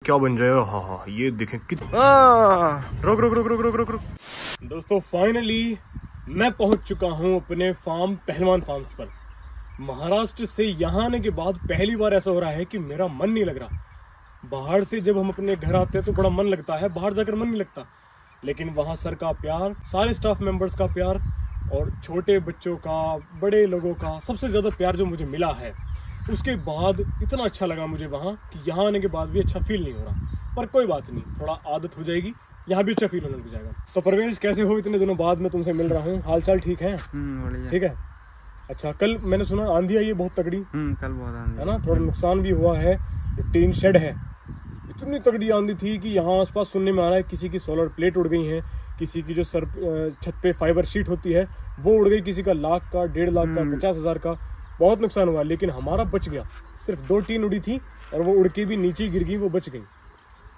क्या बन जाएगा। हाँ हाँ ये देखें रुक रुक रुक रुक रुक रुक रुक। दोस्तों फाइनली मैं पहुंच चुका हूं अपने फार्म पहलवान फार्म्स पर। महाराष्ट्र से यहाँ आने के बाद पहली बार ऐसा हो रहा है कि मेरा मन नहीं लग रहा। बाहर से जब हम अपने घर आते हैं तो बड़ा मन लगता है, बाहर जाकर मन नहीं लगता। लेकिन वहाँ सर का प्यार, सारे स्टाफ मेंबर्स का प्यार और छोटे बच्चों का, बड़े लोगों का सबसे ज़्यादा प्यार जो मुझे मिला है, उसके बाद इतना अच्छा लगा मुझे वहाँ कि यहाँ आने के बाद भी अच्छा फील नहीं हो रहा। पर कोई बात नहीं, थोड़ा आदत हो जाएगी, यहाँ भी अच्छा फील होने लग जाएगा। तो परवेश कैसे हो? इतने दिनों बाद मैं तुमसे मिल रहा हूँ, हाल चाल ठीक है? ठीक है। अच्छा, कल मैंने सुना आंधी आई है बहुत तगड़ी। कल बहुत आंधी है ना, थोड़ा नुकसान भी हुआ है। टीन शेड है, इतनी तगड़ी आंधी थी कि यहाँ आसपास सुनने में आ रहा है किसी की सोलर प्लेट उड़ गई है, किसी की जो सर छत पे फाइबर शीट होती है वो उड़ गई, किसी का लाख का, 1.5 लाख का, 50,000 का, बहुत नुकसान हुआ। लेकिन हमारा बच गया, सिर्फ 2 टीन उड़ी थी और वो उड़ के भी नीचे गिर गई, वो बच गई।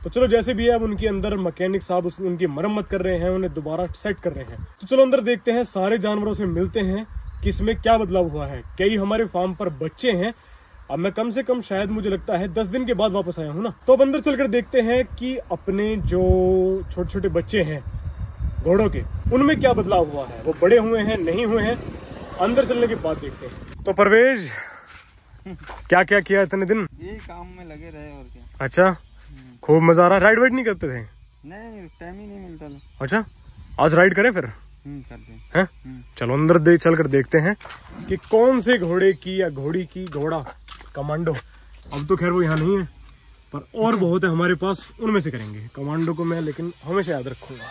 तो चलो जैसे भी है, अब उनके अंदर मैकेनिक साहब उनकी मरम्मत कर रहे हैं, उन्हें दोबारा सेट कर रहे हैं। तो चलो अंदर देखते हैं, सारे जानवरों से मिलते हैं कि इसमें क्या बदलाव हुआ है। कई हमारे फार्म पर बच्चे हैं। अब मैं कम से कम शायद मुझे लगता है 10 दिन के बाद वापस आया हूँ ना। तो अब अंदर चलकर देखते हैं कि अपने जो छोटे छोटे बच्चे हैं घोड़ों के, उनमें क्या बदलाव हुआ है, वो बड़े हुए हैं नहीं हुए हैं, अंदर चलने के बाद देखते हैं। तो परवेज क्या क्या किया इतने दिन? ये काम में लगे रहे और क्या। अच्छा, खूब मजा आ रहा। राइड वाइड नहीं करते थे? नहीं, टाइम ही नहीं मिलता था। अच्छा, आज राइड करें फिर? करते हैं। चलो अंदर चल कर देखते हैं कि कौन से घोड़े की या घोड़ी की, घोड़ा कमांडो, अब तो खैर वो यहाँ नहीं है, पर और बहुत है हमारे पास, उनमें से करेंगे। कमांडो को मैं लेकिन हमेशा याद रखूंगा।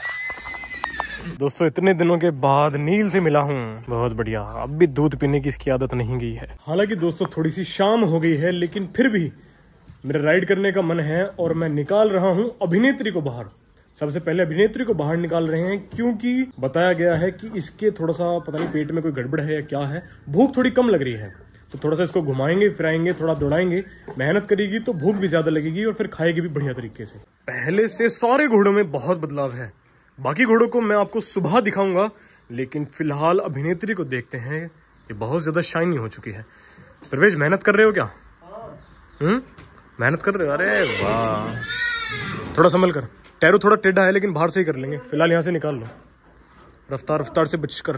दोस्तों इतने दिनों के बाद नील से मिला हूँ, बहुत बढ़िया। अब भी दूध पीने की इसकी आदत नहीं गई है। हालांकि दोस्तों थोड़ी सी शाम हो गई है, लेकिन फिर भी मेरा राइड करने का मन है और मैं निकाल रहा हूँ अभिनेत्री को बाहर। सबसे पहले अभिनेत्री को बाहर निकाल रहे हैं क्योंकि बताया गया है कि इसके थोड़ा सा पता नहीं पेट में कोई गड़बड़ है या क्या है, भूख थोड़ी कम लग रही है। तो थोड़ा सा इसको घुमाएंगे फिराएंगे, थोड़ा दौड़ाएंगे, मेहनत करेगी तो भूख भी ज्यादा लगेगी और फिर खाएगी भी बढ़िया तरीके से। पहले से सारे घोड़ों में बहुत बदलाव है। बाकी घोड़ों को मैं आपको सुबह दिखाऊंगा, लेकिन फिलहाल अभिनेत्री को देखते हैं। ये बहुत ज्यादा शाइनी हो चुकी है। परवेज मेहनत कर रहे हो क्या? मेहनत कर रहे हो? अरे वाह, थोड़ा संभल कर। टैरो थोड़ा टेढ़ा है लेकिन बाहर से ही कर लेंगे। फिलहाल यहाँ से निकाल लो, रफ्तार रफ्तार से बचकर।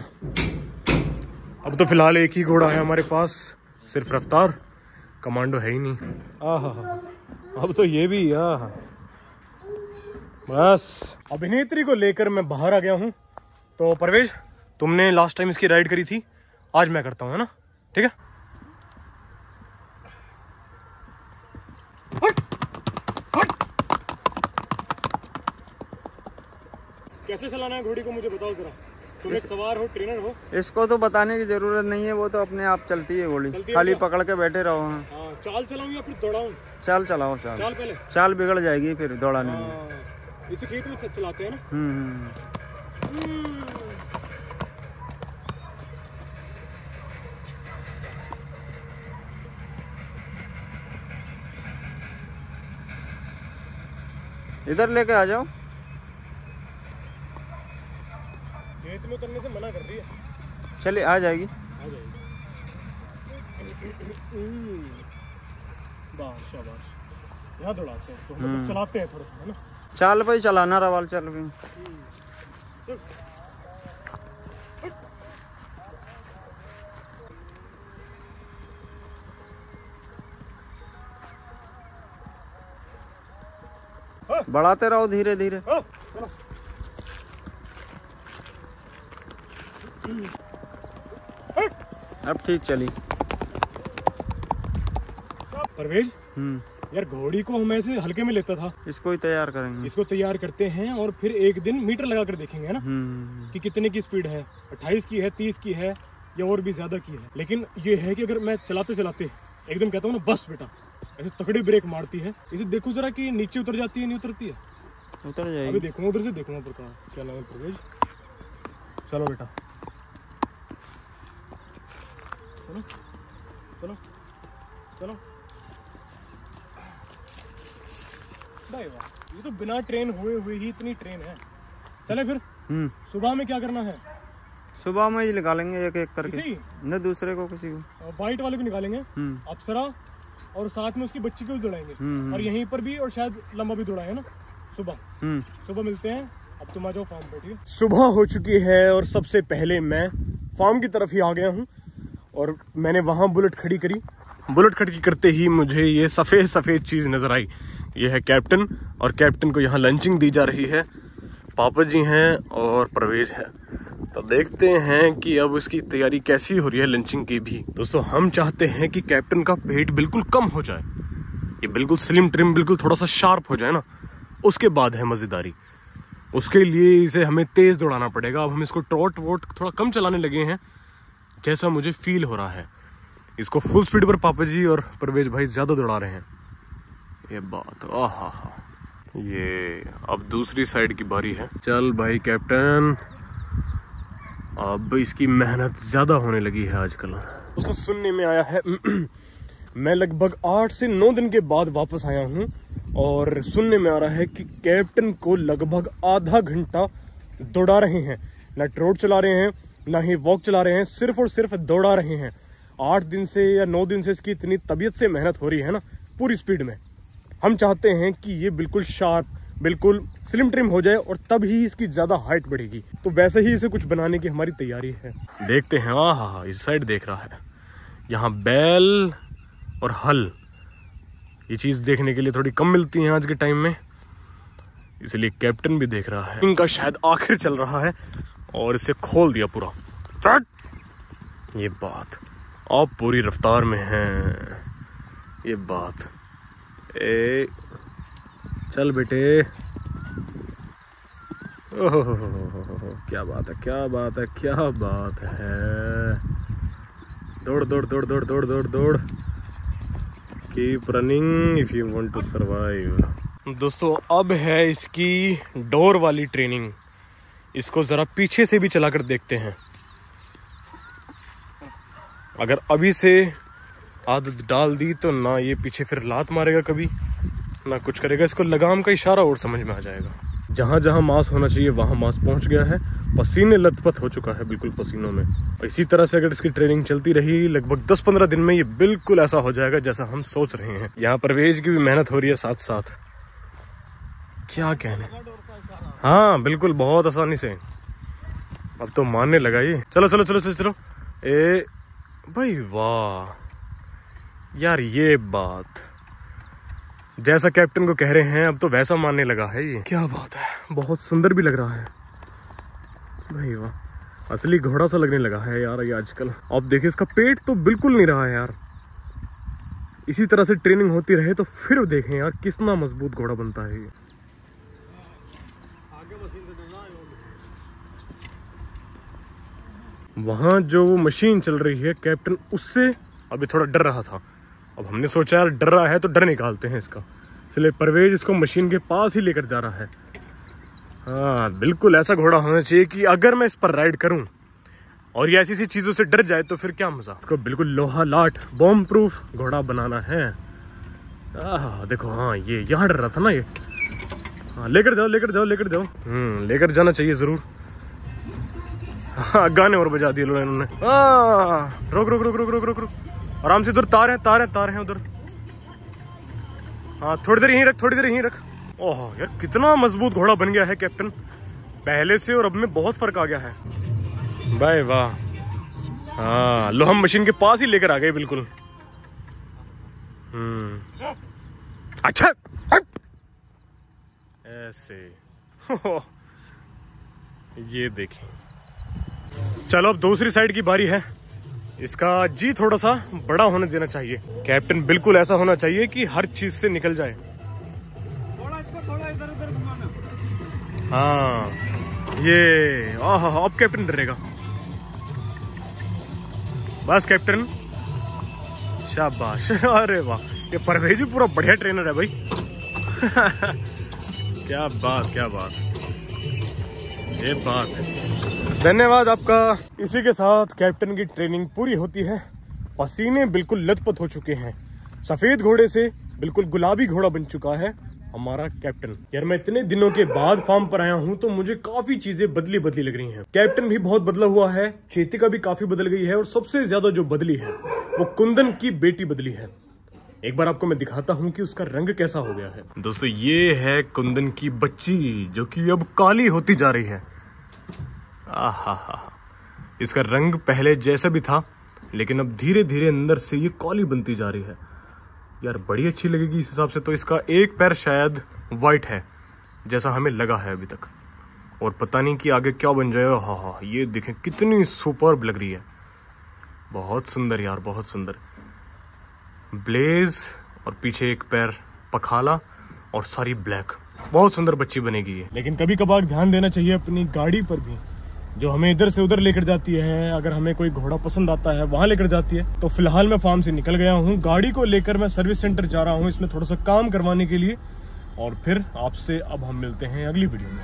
अब तो फिलहाल एक ही घोड़ा है हमारे पास, सिर्फ रफ्तार, कमांडो है ही नहीं। अब तो ये भी बस। अभिनेत्री को लेकर मैं बाहर आ गया हूँ। तो परवेज, तुमने लास्ट टाइम इसकी राइड करी थी, आज मैं करता हूँ, है ना? ठीक है। कैसे चलाना है घोड़ी को मुझे बताओ जरा। तुम एक सवार हो, ट्रेनर हो। इसको तो बताने की जरूरत नहीं है, वो तो अपने आप चलती है घोड़ी, खाली पकड़ के बैठे रहो। हाँ, चाल चलाऊं या फिर दौड़ाऊं? चाल चलाओ। चाल पहले। चाल बिगड़ जाएगी फिर दौड़ाने में। इसे खेत में चलाते हैं ना। इधर लेके आ जाओ। खेत में करने से मना कर रही है। चलिए, आ जाएगी। शाबाश। यहाँ दौड़ाते हैं तो हम चलाते हैं थोड़ा सा, है ना? चाल पे ही चलाना, रवाल चल पे। बढ़ाते रहो धीरे धीरे। अब ठीक चली। परवेज, यार घोड़ी को हम ऐसे हल्के में लेता था। इसको ही तैयार करेंगे। इसको तैयार करते हैं और फिर एक दिन मीटर लगा कर देखेंगे, है ना, कि कितने की स्पीड है, 28 की है, 30 की है या और भी ज्यादा की है। लेकिन ये है कि अगर मैं चलाते चलाते एकदम कहता हूँ ना बस बेटा, ऐसे तगड़ी ब्रेक मारती है, इसे देखो जरा कि नीचे उतर जाती है नहीं उतरती है? उतर जाएगी। अभी देखूंगा, उधर से देखूंगा प्रकार क्या नाम है परवेज। चलो बेटा, चलो चलो चलो। ये तो बिना ट्रेन हुए हुए ही इतनी ट्रेन है। चले फिर। सुबह में क्या करना है? सुबह में ही निकालेंगे एक एक करके। न दूसरे को, किसी को। व्हाइट वाले को निकालेंगे, अप्सरा और साथ में उसकी बच्ची को भी दौड़ाएंगे और यहीं पर भी, और शायद लंबा भी दौड़ाएंगे ना सुबह मिलते हैं। अब तुम आ जाओ फार्म पे, ठीक है? सुबह हो चुकी है और सबसे पहले मैं फार्म की तरफ ही आ गया हूँ और मैंने वहां बुलेट खड़ी करी। बुलेट खड़ी करते ही मुझे ये सफेद चीज नजर आई। ये है कैप्टन, और कैप्टन को यहाँ लंचिंग दी जा रही है। पापा जी हैं और परवेज है। तो देखते हैं कि अब उसकी तैयारी कैसी हो रही है लंचिंग की भी। दोस्तों हम चाहते हैं कि कैप्टन का पेट बिल्कुल कम हो जाए, ये बिल्कुल स्लिम ट्रिम, बिल्कुल थोड़ा सा शार्प हो जाए ना, उसके बाद है मजेदारी। उसके लिए इसे हमें तेज दौड़ाना पड़ेगा। अब हम इसको ट्रॉट वोट थोड़ा कम चलाने लगे हैं, जैसा मुझे फील हो रहा है। इसको फुल स्पीड पर पापा जी और परवेज भाई ज्यादा दौड़ा रहे हैं। ये बात, आहा हा। ये अब दूसरी साइड की बारी है। चल भाई कैप्टन, अब इसकी मेहनत ज्यादा होने लगी है आजकल। दोस्तों सुनने में आया है मैं लगभग 8 से 9 दिन के बाद वापस आया हूँ और सुनने में आ रहा है कि कैप्टन को लगभग आधा घंटा दौड़ा रहे हैं। ना ट्रोट चला रहे हैं, ना ही वॉक चला रहे हैं, सिर्फ और सिर्फ दौड़ा रहे हैं। 8 दिन से या 9 दिन से इसकी इतनी तबीयत से मेहनत हो रही है ना, पूरी स्पीड में। हम चाहते हैं कि ये बिल्कुल शार्प, बिल्कुल स्लिम ट्रिम हो जाए और तब ही इसकी ज्यादा हाइट बढ़ेगी। तो वैसे ही इसे कुछ बनाने की हमारी तैयारी है। देखते हैं। हाँ, इस साइड देख रहा है, यहाँ बैल और हल, ये चीज देखने के लिए थोड़ी कम मिलती है आज के टाइम में, इसलिए कैप्टन भी देख रहा है। इनका शायद आखिर चल रहा है और इसे खोल दिया पूरा। ये बात, आप पूरी रफ्तार में हैं। ये बात, ए चल बेटे। ओह क्या बात है, क्या बात है, क्या बात है। दौड़ दौड़ दौड़ दौड़ दौड़ दौड़ दौड़। Keep running if you want to survive. दोस्तों अब है इसकी डोर वाली ट्रेनिंग। इसको जरा पीछे से भी चलाकर देखते हैं। अगर अभी से आदत डाल दी तो ना ये पीछे फिर लात मारेगा कभी, ना कुछ करेगा। इसको लगाम का इशारा और समझ में आ जाएगा। जहां जहां मांस होना चाहिए वहां मांस पहुंच गया है। पसीने लथपथ हो चुका है बिल्कुल पसीनों में। इसी तरह से अगर इसकी ट्रेनिंग चलती रही, लगभग 10-15 दिन में ये बिल्कुल ऐसा हो जाएगा जैसा हम सोच रहे हैं। यहाँ परवेज की भी मेहनत हो रही है साथ साथ। क्या कहने, हाँ बिल्कुल, बहुत आसानी से। अब तो मानने लगा ये। चलो चलो चलो चलो चलो। ए भाई वाह यार, ये बात जैसा कैप्टन को कह रहे हैं अब तो वैसा मानने लगा है ये। क्या बात है, बहुत सुंदर भी लग रहा है भाई वाह, असली घोड़ा सा लगने लगा है यार ये आजकल। अब देखिए इसका पेट तो बिल्कुल नहीं रहा है यार। इसी तरह से ट्रेनिंग होती रहे तो फिर देखें यार कितना मजबूत घोड़ा बनता है ये। वहां जो मशीन चल रही है कैप्टन उससे अभी थोड़ा डर रहा था। अब हमने सोचा यार डर रहा है तो डर निकालते हैं इसका, इसलिए परवेज इसको मशीन के पास ही लेकर जा रहा है। हाँ बिल्कुल ऐसा घोड़ा होना चाहिए कि अगर मैं इस पर राइड करूं और ये ऐसी सी चीजों से डर जाए तो फिर क्या मजा। इसको बिल्कुल लोहा लाट बॉम्ब प्रूफ घोड़ा बनाना है। देखो, हाँ ये यहाँ डर रहा था ना ये। हाँ लेकर जाओ लेकर जाओ लेकर जाओ। लेकर जाना चाहिए जरूर। हाँ गाने और बजा दिए इन्होंने। रुक रुक रुक रुक रुक रुक रुक, आराम से। उधर तार है उधर। हाँ थोड़ी देर यहीं रख, थोड़ी देर यहीं रख। ओह यार कितना मजबूत घोड़ा बन गया है कैप्टन, पहले से और अब में बहुत फर्क आ गया है भाई वाह। हाँ लो, हम मशीन के पास ही लेकर आ गए बिल्कुल। अच्छा ऐसे ये देखें। चलो अब दूसरी साइड की बारी है। इसका जी थोड़ा सा बड़ा होने देना चाहिए। कैप्टन बिल्कुल ऐसा होना चाहिए कि हर चीज से निकल जाए। थोड़ा इधर उधर घुमाना। हाँ ये अब कैप्टन डरेगा। बस कैप्टन, शाबाश। अरे वाह, ये परवेज भी पूरा बढ़िया ट्रेनर है भाई। क्या बात, क्या बात, ये बात। धन्यवाद आपका। इसी के साथ कैप्टन की ट्रेनिंग पूरी होती है। पसीने बिल्कुल लथपथ हो चुके हैं। सफेद घोड़े से बिल्कुल गुलाबी घोड़ा बन चुका है हमारा कैप्टन। यार मैं इतने दिनों के बाद फार्म पर आया हूँ तो मुझे काफी चीजें बदली बदली लग रही हैं। कैप्टन भी बहुत बदला हुआ है, चेतिका भी काफी बदल गई है और सबसे ज्यादा जो बदली है वो कुंदन की बेटी बदली है। एक बार आपको मैं दिखाता हूँ कि उसका रंग कैसा हो गया है। दोस्तों ये है कुंदन की बच्ची जो कि अब काली होती जा रही है। आहा, इसका रंग पहले जैसा भी था लेकिन अब धीरे धीरे अंदर से ये काली बनती जा रही है। यार बड़ी अच्छी लगेगी इस हिसाब से। तो इसका एक पैर शायद वाइट है जैसा हमें लगा है अभी तक, और पता नहीं कि आगे क्या बन जाएगा। हाँ, ये देखें कितनी सुपर्ब लग रही है, बहुत सुंदर यार, बहुत सुंदर। ब्लेज और पीछे एक पैर पखाला और सारी ब्लैक, बहुत सुंदर बच्ची बनेगी ये। लेकिन कभी कभार ध्यान देना चाहिए अपनी गाड़ी पर भी, जो हमें इधर से उधर लेकर जाती है। अगर हमें कोई घोड़ा पसंद आता है वहां लेकर जाती है। तो फिलहाल मैं फार्म से निकल गया हूँ, गाड़ी को लेकर मैं सर्विस सेंटर जा रहा हूँ इसमें थोड़ा सा काम करवाने के लिए, और फिर आपसे अब हम मिलते हैं अगली वीडियो में।